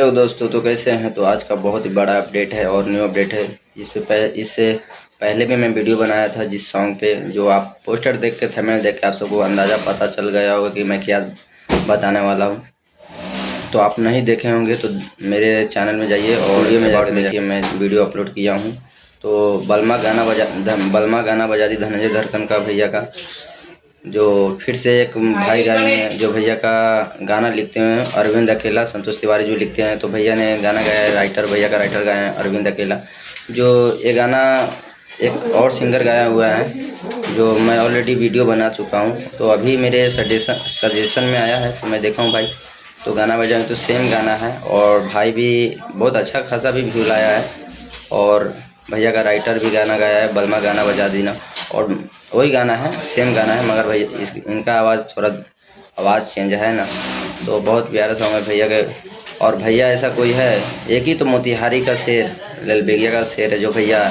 Hello दोस्तों, तो कैसे हैं। तो आज का बहुत ही बड़ा अपडेट है और न्यू अपडेट है। इससे पहले भी मैं वीडियो बनाया था जिस सॉन्ग पे, जो आप पोस्टर देख के थंबनेल देख के आप सबको अंदाज़ा पता चल गया होगा कि मैं क्या बताने वाला हूँ। तो आप नहीं देखे होंगे तो मेरे चैनल में जाइए और वीडियो में जाकर देखिए, मैं वीडियो अपलोड किया हूँ। तो बलमा गाना बजा दी धनंजय धड़कन का, भैया का, जो फिर से एक भाई गाए हैं, जो भैया का गाना लिखते हैं अरविंद अकेला, संतोष तिवारी जो लिखते हैं। तो भैया ने गाना गाया है, भैया का राइटर गाए हैं अरविंद अकेला। जो ये गाना एक और सिंगर गाया हुआ है, जो मैं ऑलरेडी वीडियो बना चुका हूँ। तो अभी मेरे सजेशन में आया है, तो मैं देखा हूँ भाई, तो गाना बजाया तो सेम गाना है। और भाई भी बहुत अच्छा खासा भी व्यू लाया है। और भैया का राइटर भी गाना गाया है, बलमा गाना बजा देना, और वही गाना है, सेम गाना है, मगर भैया इनका आवाज़ चेंज है ना। तो बहुत प्यारा सॉन्ग है भैया के। और भैया ऐसा कोई है, एक ही तो मोतिहारी का शेर, ललबेगिया का शेर है, जो भैया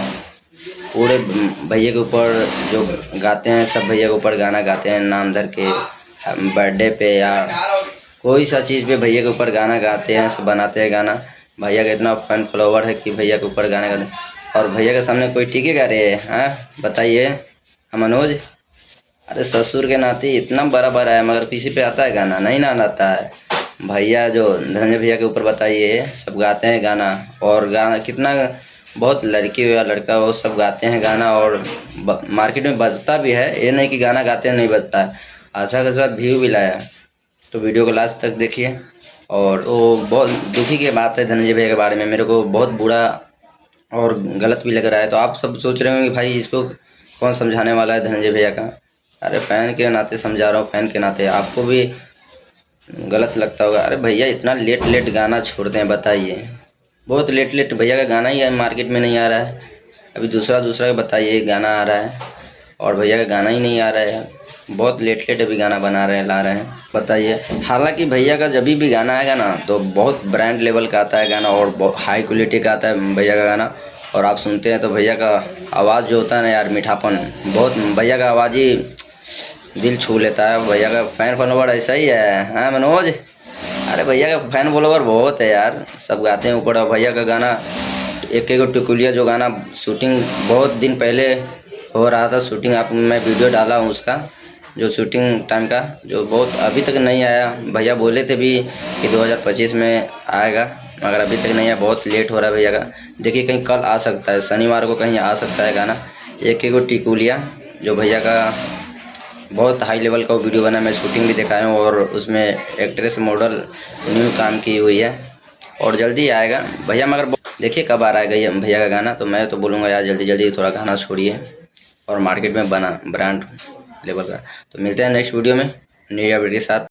पूरे भैया के ऊपर जो गाते हैं, सब भैया के ऊपर गाना गाते हैं, नाम धर के, बर्थडे पे या कोई सा चीज़ पे भैया के ऊपर गाना गाते हैं, सब बनाते हैं गाना। भैया का इतना फैन फॉलोवर है कि भैया के ऊपर गाना गाते हैं। और भैया के सामने कोई टीके गा रहे हैं, हाँ बताइए। मनोज, अरे ससुर के नाते इतना बड़ा बड़ा है, मगर किसी पे आता है गाना, नहीं ना आता है। भैया जो धनंजय भैया के ऊपर बताइए, सब गाते हैं गाना। और गाना कितना, बहुत लड़की हो या लड़का हो, सब गाते हैं गाना। और मार्केट में बजता भी है, ये नहीं कि गाना गाते हैं नहीं बजता है। अच्छा खासा व्यू भी लाया। तो वीडियो को लास्ट तक देखिए। और वो बहुत दुखी की बात है धनंजय भैया के बारे में, मेरे को बहुत बुरा और गलत भी लग रहा है। तो आप सब सोच रहे होंगे भाई इसको कौन समझाने वाला है धनंजय भैया का। अरे फ़ैन के नाते समझा रहा हूँ, फ़ैन के नाते। आपको भी गलत लगता होगा, अरे भैया इतना लेट गाना छोड़ते हैं, बताइए। बहुत लेट भैया का गाना ही है, मार्केट में नहीं आ रहा है। अभी दूसरा का बताइए गाना आ रहा है, और भैया का गाना ही नहीं आ रहा है। बहुत लेट अभी गाना बना रहे हैं, ला रहे हैं, बताइए। हालांकि भैया का जब भी गाना आएगा ना, तो बहुत ब्रांड लेवल का आता है गाना, और बहुत हाई क्वालिटी का आता है भैया का गाना। और आप सुनते हैं तो भैया का आवाज़ जो होता है ना यार, मीठापन, बहुत भैया का आवाज़ ही दिल छू लेता है। भैया का फैन फॉलोवर ऐसा ही है, हाँ मनोज। अरे भैया का फैन फॉलोवर बहुत है यार, सब गाते हैं ऊपर। और भैया का गाना एक टिकुलिया जो गाना शूटिंग बहुत दिन पहले हो रहा था, शूटिंग आप मैं वीडियो डाला हूँ उसका, जो शूटिंग टाइम का, जो बहुत अभी तक नहीं आया। भैया बोले थे भी कि 2025 में आएगा, मगर अभी तक नहीं आया, बहुत लेट हो रहा है भैया का। देखिए कहीं कल आ सकता है, शनिवार को कहीं आ सकता है गाना। एक टिकुलिया जो भैया का बहुत हाई लेवल का वीडियो बना, मैं शूटिंग भी दिखाया हूँ, और उसमें एक्ट्रेस मॉडल न्यू काम की हुई है, और जल्दी आएगा भैया। मगर देखिए कब आ रहा है भैया का गाना। तो मैं तो बोलूँगा यार जल्दी थोड़ा गाना छोड़िए, और मार्केट में बना ब्रांड लेवल का। तो मिलते हैं नेक्स्ट वीडियो में नई अपडेट के साथ।